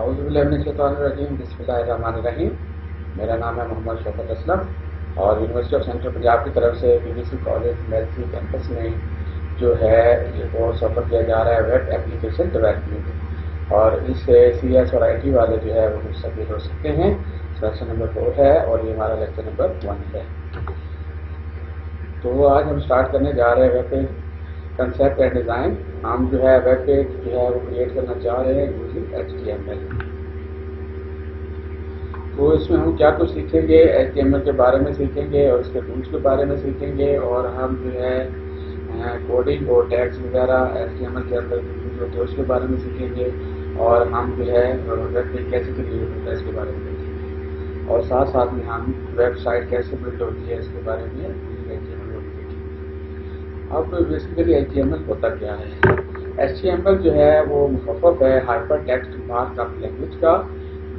औज़ुबिल्लाहिमिनश्शैतानिर्रजीम बिस्मिल्लाहिर्रहमानिर्रहीम। मेरा नाम है मोहम्मद शौकत असलम और यूनिवर्सिटी ऑफ सेंट्रल पंजाब की तरफ से BBC कॉलेज मेलसी कैंपस में जो है ये कोर्स ऑफर किया जा रहा है वेब एप्लीकेशन डेवलपमेंट। और इससे CS और IT वाले जो है वो मुस्तफ़ीद हो सकते हैं। सेक्शन नंबर 4 है और ये हमारा लेक्चर नंबर 1 है। तो आज हम स्टार्ट करने जा रहे हैं web page concept and design. हम जो है वेब पेज जो है वो क्रिएट करना चाह रहे हैं यूजिंग HTML। तो इसमें हम क्या कुछ सीखेंगे, HTML के बारे में सीखेंगे और इसके टूल्स के बारे में सीखेंगे, और हम जो है कोडिंग और टैग्स वगैरह HTML के अंदर यूज होते हैं उसके बारे में सीखेंगे, और हम जो है वेब पेज कैसे क्रिएट होता है इसके बारे में सीखेंगे, और साथ साथ में हम वेबसाइट कैसे बिल्ड होती है इसके बारे में HTML। अब बेसिकली HTML होता क्या है? HTML जो है वो मुखफ़फ़ है हाइपर टेक्स्ट मार्कअप लैंग्वेज का।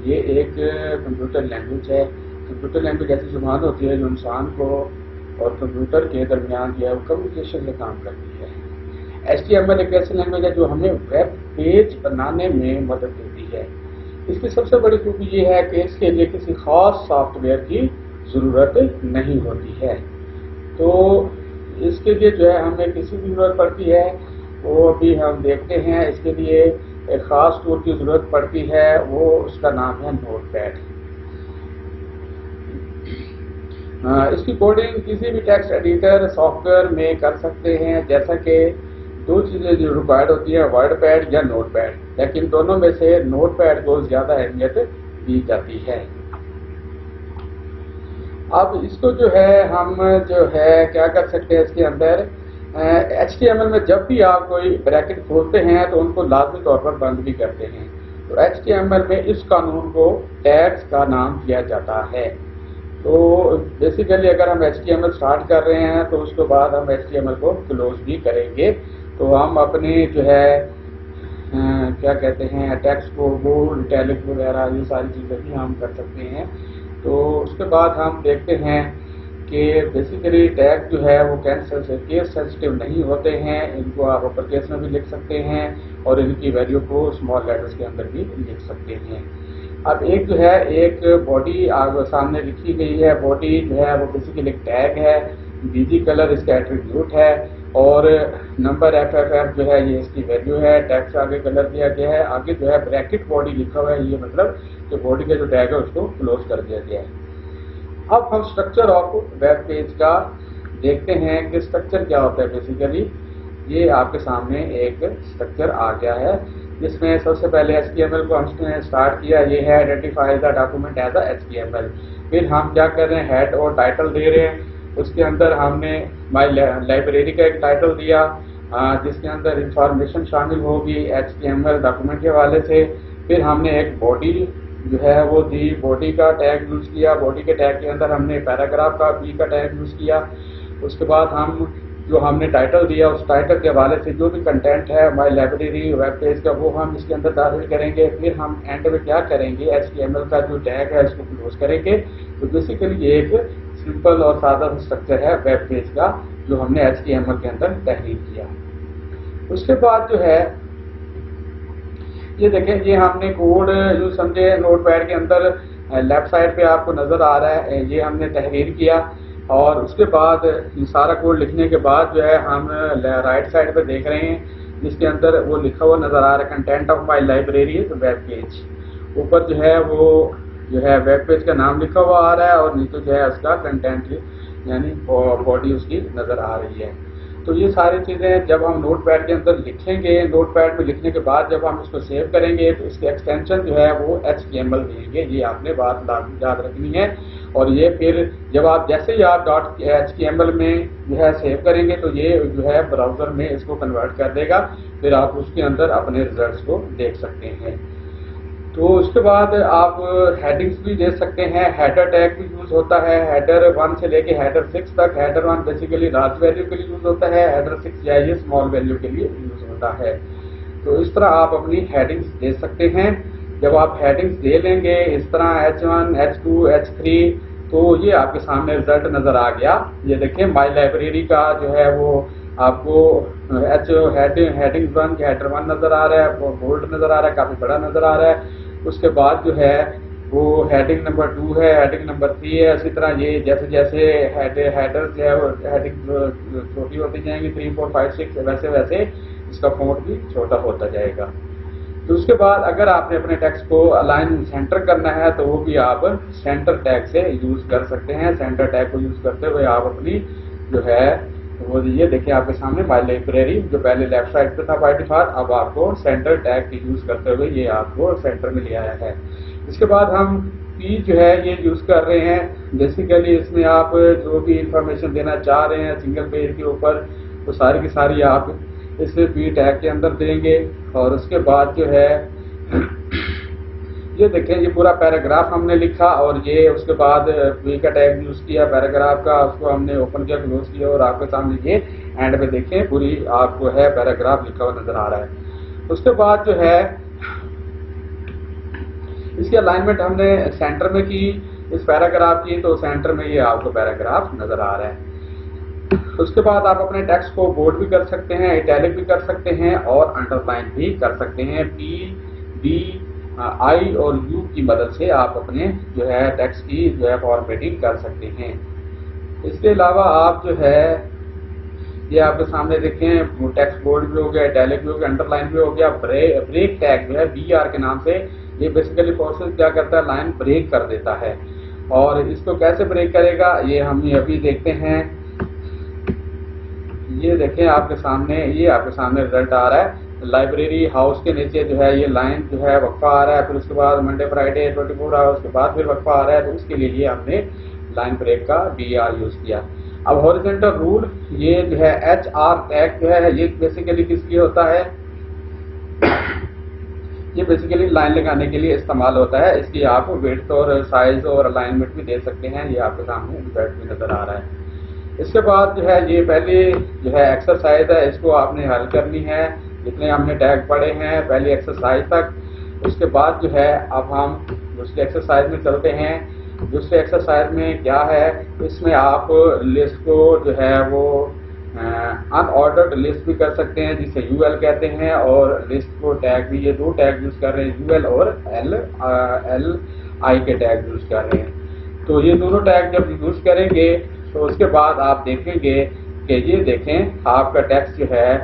ये एक कंप्यूटर लैंग्वेज है। कंप्यूटर लैंग्वेज ऐसी ज़ुबान होती है जो इंसान को और कंप्यूटर के दरमियान जो है वो कम्युनिकेशन में काम करती है। HTML एक ऐसी लैंग्वेज है जो हमें वेब पेज बनाने में मदद देती है। इसकी सबसे बड़ी खूबी ये है कि इसके लिए किसी ख़ास सॉफ्टवेयर की ज़रूरत नहीं होती है। तो इसके लिए जो है हमें किसी की ज़रूरत पड़ती है वो अभी हम देखते हैं। इसके लिए एक ख़ास टूल की ज़रूरत पड़ती है, वो उसका नाम है नोटपैड। इसकी कोडिंग किसी भी टेक्स्ट एडिटर सॉफ्टवेयर में कर सकते हैं। जैसा कि दो चीज़ें जो रिक्वायर्ड होती है, वर्डपैड या नोटपैड, लेकिन दोनों में से नोटपैड को ज़्यादा अहमियत दी जाती है। अब इसको जो है हम जो है क्या कर सकते हैं, इसके अंदर HTML में जब भी आप कोई ब्रैकेट खोलते हैं तो उनको लाजमी तौर पर बंद भी करते हैं। तो HTML में इस कानून को टैग्स का नाम दिया जाता है। तो बेसिकली अगर हम HTML स्टार्ट कर रहे हैं तो उसके बाद हम HTML को क्लोज भी करेंगे। तो हम अपनी जो है क्या कहते हैं टेक्स्ट को बोल्ड इटैलिक वगैरह ये सारी चीज़ें भी हम कर सकते हैं। तो उसके बाद हम देखते हैं कि बेसिकली टैग जो है वो केस सेंसिटिव नहीं होते हैं। इनको आप अपर केस में भी लिख सकते हैं और इनकी वैल्यू को स्मॉल लेटर्स के अंदर भी लिख सकते हैं। अब एक जो है एक बॉडी सामने लिखी गई है। बॉडी जो है वो बेसिकली एक टैग है। BG कलर इसका एट्रीब्यूट है और नंबर FFF जो है ये इसकी वैल्यू है। टैग से आगे कलर दिया गया है। आगे जो है ब्रैकेट बॉडी लिखा हुआ है, ये मतलब जो बॉडी का जो टैग है उसको क्लोज कर दिया गया है। अब हम स्ट्रक्चर ऑफ वेब पेज का देखते हैं कि स्ट्रक्चर क्या होता है। बेसिकली ये आपके सामने एक स्ट्रक्चर आ गया है जिसमें सबसे पहले HTML को हमने स्टार्ट किया। ये है identify the document as a HTML। फिर हम क्या कर रहे हैं, हेड और टाइटल दे रहे हैं। उसके अंदर हमने माई लाइब्रेरी का एक टाइटल दिया जिसके अंदर इंफॉर्मेशन शामिल होगी HTML डॉक्यूमेंट के हवाले से। फिर हमने एक बॉडी जो है वो दी, बॉडी का टैग यूज़ किया। बॉडी के टैग के अंदर हमने पैराग्राफ का B का टैग यूज़ किया। उसके बाद हमने टाइटल दिया, उस टाइटल के हवाले से जो भी कंटेंट है माई लाइब्रेरी वेब पेज का वो हम इसके अंदर दाखिल करेंगे। फिर हम एंड में क्या करेंगे, HTML का जो टैग है इसको क्लोज करेंगे। तो बेसिकली ये एक सिंपल और सादा स्ट्रक्चर है वेब पेज का जो हमने HTML के अंदर तहरीर किया। उसके बाद जो है ये देखें, ये हमने कोड यूँ समझे नोटपैड के अंदर लेफ्ट साइड पे आपको नज़र आ रहा है, ये हमने तहरीर किया। और उसके बाद ये सारा कोड लिखने के बाद जो है हम राइट साइड पे देख रहे हैं जिसके अंदर वो लिखा हुआ नज़र आ रहा है content of my library web page. ऊपर जो है वो जो है वेब पेज का नाम लिखा हुआ आ रहा है और नीचे जो है उसका कंटेंट यानी बॉडी उसकी नज़र आ रही है। तो ये सारी चीज़ें जब हम नोटपैड के अंदर लिखेंगे, नोटपैड में लिखने के बाद जब हम इसको सेव करेंगे तो इसके एक्सटेंशन जो है वो HTML देंगे। ये आपने बात याद रखनी है। और ये फिर जब आप जैसे ही आप .html में जो है सेव करेंगे तो ये जो है ब्राउज़र में इसको कन्वर्ट कर देगा। फिर आप उसके अंदर अपने रिजल्ट्स को देख सकते हैं। तो उसके बाद आप हेडिंग्स भी दे सकते हैं। हेडर टैग भी यूज़ होता है। हेडर 1 से लेके हेडर 6 तक। हेडर 1 बेसिकली लार्ज वैल्यू के लिए यूज़ होता है। हेडर 6 या ये स्मॉल वैल्यू के लिए यूज़ होता है। तो इस तरह आप अपनी हेडिंग्स दे सकते हैं। जब आप हेडिंग्स दे लेंगे इस तरह H1, H2, H3 तो ये आपके सामने रिजल्ट नज़र आ गया। ये देखें माई लाइब्रेरी का जो है वो आपको हेडिंग 1 हेडर 1 नज़र आ रहा है, बोल्ड नज़र आ रहा है, काफ़ी बड़ा नज़र आ रहा है। उसके बाद जो है वो हेडिंग नंबर 2 है, हेडिंग नंबर 3 है। इसी तरह ये जैसे जैसे हेडर जो है वो हेडिंग छोटी होती जाएंगी, 3, 4, 5, 6, वैसे वैसे इसका फॉन्ट भी छोटा होता जाएगा। तो उसके बाद अगर आपने अपने टेक्स्ट को अलाइन सेंटर करना है तो वो भी आप सेंटर टैग से यूज कर सकते हैं। सेंटर टैग को यूज करते हुए आप अपनी जो है वो ये देखिए आपके सामने माई लाइब्रेरी जो पहले लेफ्ट साइड पे था बाय डिफॉल्ट, अब आपको सेंटर टैग की यूज करते हुए ये आपको सेंटर में ले आया है। इसके बाद हम पी जो है ये यूज कर रहे हैं। बेसिकली इसमें आप जो भी इंफॉर्मेशन देना चाह रहे हैं सिंगल पेज के ऊपर तो सारी की सारी आप इस पी टैग के अंदर देंगे। और उसके बाद जो है ये देखें ये पूरा पैराग्राफ हमने लिखा और ये उसके बाद पी का टैग यूज किया पैराग्राफ का, उसको हमने ओपन किया क्लोज किया और आपके सामने ये एंड में देखें पूरी आपको है पैराग्राफ लिखा हुआ नजर आ रहा है। उसके बाद जो है इसकी अलाइनमेंट हमने सेंटर में की इस पैराग्राफ की, तो सेंटर में ये आपको पैराग्राफ नजर आ रहा है। उसके बाद आप अपने टेक्स्ट को बोल्ड भी कर सकते हैं, इटैलिक भी कर सकते हैं और अंडरलाइन भी कर सकते हैं। पी, डी, आई और यू की मदद से आप अपने जो है टेक्स्ट की जो है फॉर्मेटिंग कर सकते हैं। इसके अलावा आप जो है ये आपके सामने देखें टेक्स्ट बोल्ड भी हो गया, इटैलिक भी हो गया, अंडरलाइन भी हो गया। ब्रेक टैग जो है BR के नाम से ये बेसिकली प्रोसेस क्या करता है, लाइन ब्रेक कर देता है। और इसको कैसे ब्रेक करेगा ये हम अभी देखते हैं। ये देखें आपके सामने रिजल्ट आ रहा है। लाइब्रेरी हाउस के नीचे जो है ये लाइन जो है वक्फा आ रहा है, फिर उसके बाद मंडे फ्राइडे 24 आवर्स के बाद फिर वक्फा आ रहा है, तो उसके लिए ये हमने लाइन ब्रेक का BR यूज किया। अब हॉरिजॉन्टल रूल ये जो है HR टैग जो है ये बेसिकली किसकी होता है, ये बेसिकली लाइन लगाने के लिए इस्तेमाल होता है। इसकी आप विड्थ और साइज और अलाइनमेंट भी दे सकते हैं, ये आपके सामने रिजल्ट भी नजर आ रहा है। इसके बाद जो है ये पहले जो है एक्सरसाइज है, इसको आपने हल करनी है जितने हमने टैग पढ़े हैं पहली एक्सरसाइज तक। उसके बाद जो है अब हम दूसरी एक्सरसाइज में चलते हैं। दूसरी एक्सरसाइज में क्या है, इसमें आप लिस्ट को जो है वो अनऑर्डर्ड लिस्ट भी कर सकते हैं जिसे UL कहते हैं, और लिस्ट को टैग भी ये 2 टैग यूज कर रहे हैं, UL और LI के टैग यूज कर रहे हैं। तो ये दोनों टैग जब यूज करेंगे तो उसके बाद आप देखेंगे कि ये देखें आपका टेक्स्ट जो है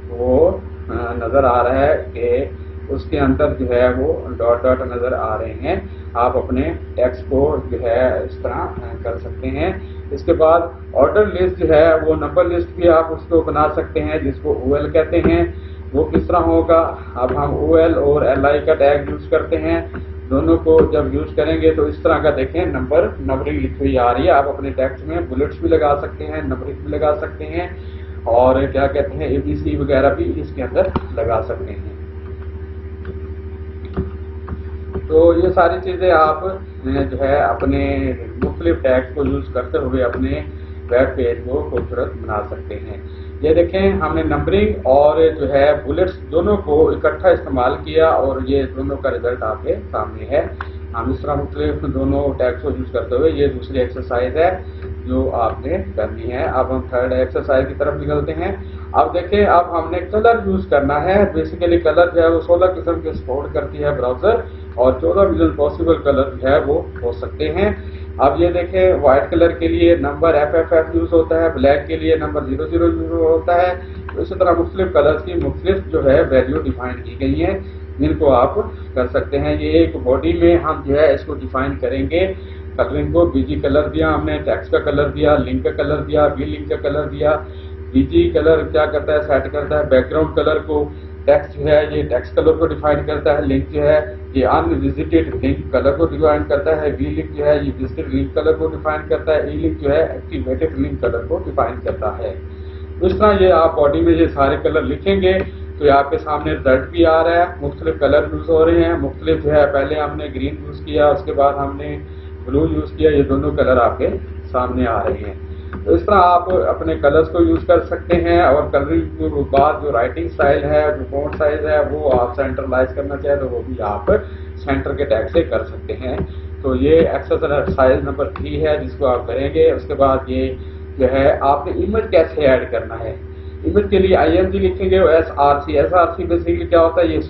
वो नजर आ रहा है कि उसके अंदर जो है वो डॉट डॉट नजर आ रहे हैं। आप अपने टेक्स्ट को जो है इस तरह कर सकते हैं। इसके बाद ऑर्डर लिस्ट जो है वो नंबर लिस्ट भी आप उसको बना सकते हैं जिसको OL कहते हैं। वो किस तरह होगा, अब हम OL और LI का टैग यूज करते हैं। दोनों को जब यूज करेंगे तो इस तरह का देखें नंबरिंग लिखी हुई आ रही है। आप अपने टेक्स्ट में बुलेट्स भी लगा सकते हैं, नंबरिंग भी लगा सकते हैं और क्या कहते हैं ABC वगैरह भी इसके अंदर लगा सकते हैं। तो ये सारी चीजें आप जो है अपने मुख्तलिफ टैग्स को यूज करते हुए अपने वेब पेज को खूबसूरत बना सकते हैं। ये देखें हमने नंबरिंग और जो है बुलेट्स दोनों को इकट्ठा इस्तेमाल किया और ये दोनों का रिजल्ट आपके सामने है। हम इस तरह मुख्तलिफ दोनों टैग्स को यूज करते हुए ये दूसरी एक्सरसाइज है जो आपने करनी है। अब हम थर्ड एक्सरसाइज की तरफ निकलते हैं। अब देखें अब हमने कलर यूज करना है। बेसिकली कलर जो है वो 16 किस्म के सपोर्ट करती है ब्राउजर और 14 मिलियन पॉसिबल कलर जो है वो हो सकते हैं। अब ये देखें व्हाइट कलर के लिए नंबर FFF यूज होता है, ब्लैक के लिए नंबर 00 यूज होता है। तो इसी तरह मुख्तलिफ कलर्स की मुख्तलिफ जो है वैल्यू डिफाइन की गई है जिनको आप कर सकते हैं। ये एक बॉडी में हम जो है इसको डिफाइन करेंगे। कलरिंग को BG कलर दिया हमने, टेक्स्ट का कलर दिया, लिंक का कलर दिया, V लिंक का कलर दिया। BG कलर क्या करता है, सेट करता है बैकग्राउंड कलर को। टेक्स्ट जो है ये टेक्स्ट कलर को डिफाइन करता है। लिंक जो है ये अनविजिटेड लिंक कलर को डिफाइन करता है। V लिंक जो है ये विजिटेड लिंक कलर को डिफाइन करता है। E लिंक जो है एक्टिवेटेड लिंक कलर को डिफाइन करता है। तो इस तरह ये आप बॉडी में ये सारे कलर लिखेंगे तो ये आपके सामने रिजल्ट भी आ रहा है। मुख्तलिफ कलर यूज हो रहे हैं, मुख्तलिफ जो है पहले हमने ग्रीन यूज किया, उसके बाद हमने ब्लू यूज किया, ये दोनों कलर आपके सामने आ रहे हैं। तो इस तरह आप अपने कलर्स को यूज कर सकते हैं। और कलरिंग के बाद जो राइटिंग स्टाइल है, जो फॉन्ट साइज है वो आप सेंट्रलाइज करना चाहे तो वो भी आप सेंटर के टैग से कर सकते हैं। तो ये एक्सरसाइज नंबर 3 है जिसको आप करेंगे। उसके बाद ये जो है आपने इमेज कैसे ऐड करना है। इमेज के लिए IMG लिखेंगे और SRC बेसिकली क्या होता है, ये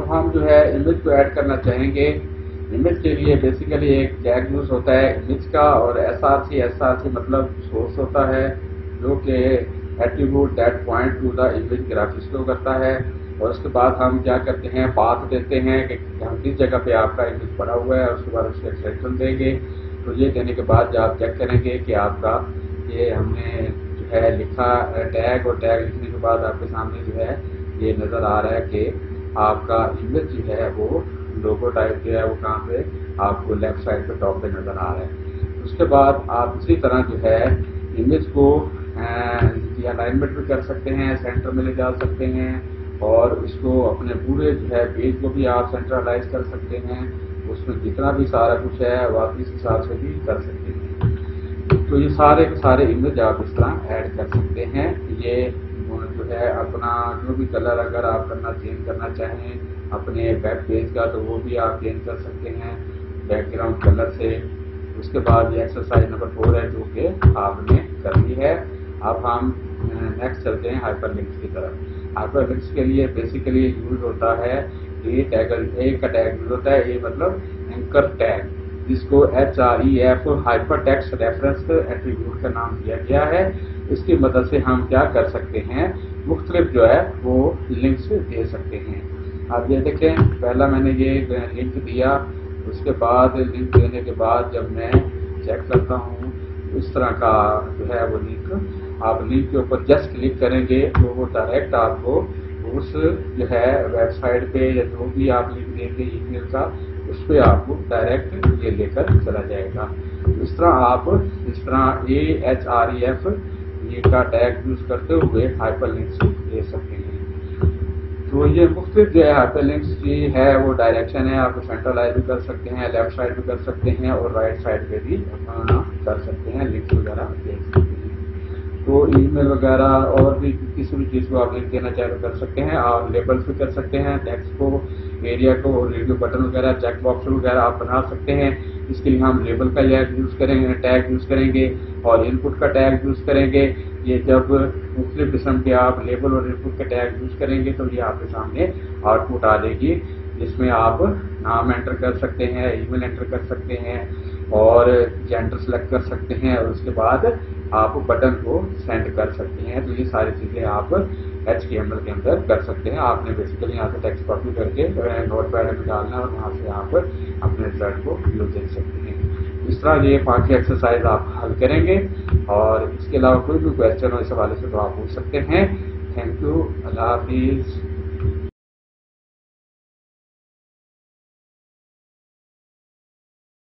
अब हम जो है इमेज को ऐड करना चाहेंगे। इमेज के लिए बेसिकली एक टैग यूज होता है इमेज का, और एसआरसी मतलब सोर्स होता है, जो कि attribute that point two the image graphics को करता है। और उसके बाद हम क्या करते हैं, पाथ देते हैं कि हम किस जगह पे आपका इमेज पड़ा हुआ है, उसके बाद उसके एक्सटेंशन देंगे। तो ये देने के बाद जब आप चेक करेंगे कि आपका ये हमने जो है लिखा टैग, और टैग लिखने के बाद आपके सामने जो है ये नज़र आ रहा है कि आपका इमेज जो है वो लोगो टाइप जो है वो कहाँ पे आपको लेफ्ट साइड पे टॉप पे नज़र आ रहा है। उसके बाद आप इसी तरह जो है इमेज को अलाइनमेंट भी कर सकते हैं, सेंटर में ले जा सकते हैं, और इसको अपने पूरे जो है पेज को भी आप सेंट्रलाइज कर सकते हैं। उसमें जितना भी सारा कुछ है वो आप इस हिसाब से भी कर सकते हैं। तो ये सारे के सारे इमेज आप इस तरह ऐड कर सकते हैं। ये जो है अपना जो भी कलर अगर आप चेंज करना चाहें अपने वेब पेज का, तो वो भी आप चेंज कर सकते हैं बैकग्राउंड कलर से। उसके बाद ये एक्सरसाइज नंबर 4 है जो कि आपने करनी है। अब हम नेक्स्ट चलते हैं हाइपरलिंक्स की तरफ। हाइपरलिंक्स के लिए बेसिकली यूज होता है ए का टैग यूज होता है। ए मतलब एंकर टैग, जिसको HREF hyper text reference attribute का नाम दिया गया है। इसकी मदद से हम क्या कर सकते हैं, मुख्तलिफ जो है वो लिंक्स दे सकते हैं। अब ये देखें, पहला मैंने ये लिंक दिया, उसके बाद लिंक देने के बाद जब मैं चेक करता हूँ इस तरह का जो है वो लिंक, आप लिंक के ऊपर जस्ट क्लिक करेंगे तो वो डायरेक्ट आपको उस जो है वेबसाइट पे या जो भी आप लिंक देंगे ईमेल का, उस पर आपको डायरेक्ट ये लेकर चला जाएगा। इस तरह आप इस तरह HREF ये का टैग यूज करते हुए हाइपरलिंक्स दे सकते हैं। तो ये मुख्तलिफ जो है हाइपरलिंक्स की है वो डायरेक्शन है, आप सेंट्रलाइज भी कर सकते हैं, लेफ्ट साइड भी कर सकते हैं, और राइट साइड पे भी कर सकते हैं, लिंक वगैरह दे सकते हैं। तो ईमेल वगैरह और भी किसी भी चीज़ को आप लिंक देना चाहे तो कर सकते हैं। आप लेबल्स भी कर सकते हैं, टेक्स्ट को, एरिया को, रेडियो बटन वगैरह, चेक बॉक्स वगैरह आप बना सकते हैं। इसके लिए हम लेबल का यूज़ करेंगे, टैग यूज़ करेंगे, और इनपुट का टैग यूज़ करेंगे। ये जब मुख्तलिफ किस्म के आप लेबल और इनपुट का टैग यूज़ करेंगे तो ये आपके सामने आउटपुट आ जाएगी, जिसमें आप नाम एंटर कर सकते हैं, ईमेल एंटर कर सकते हैं, और जेंडर सेलेक्ट कर सकते हैं, और उसके बाद आप बटन को सेंड कर सकते हैं। तो ये सारी चीज़ें आप HTML के अंदर कर सकते हैं। आपने बेसिकली यहाँ से टेक्स्ट कॉपी करके नोट पैड में डालना है, और वहाँ से आप अपने रिजल्ट को यूज देख सकते हैं। इस तरह ये 5 एक्सरसाइज आप हल करेंगे, और इसके अलावा कोई भी क्वेश्चन हो इस हवाले से तो आप पूछ सकते हैं। थैंक यू, अल्लाह हाफिज़।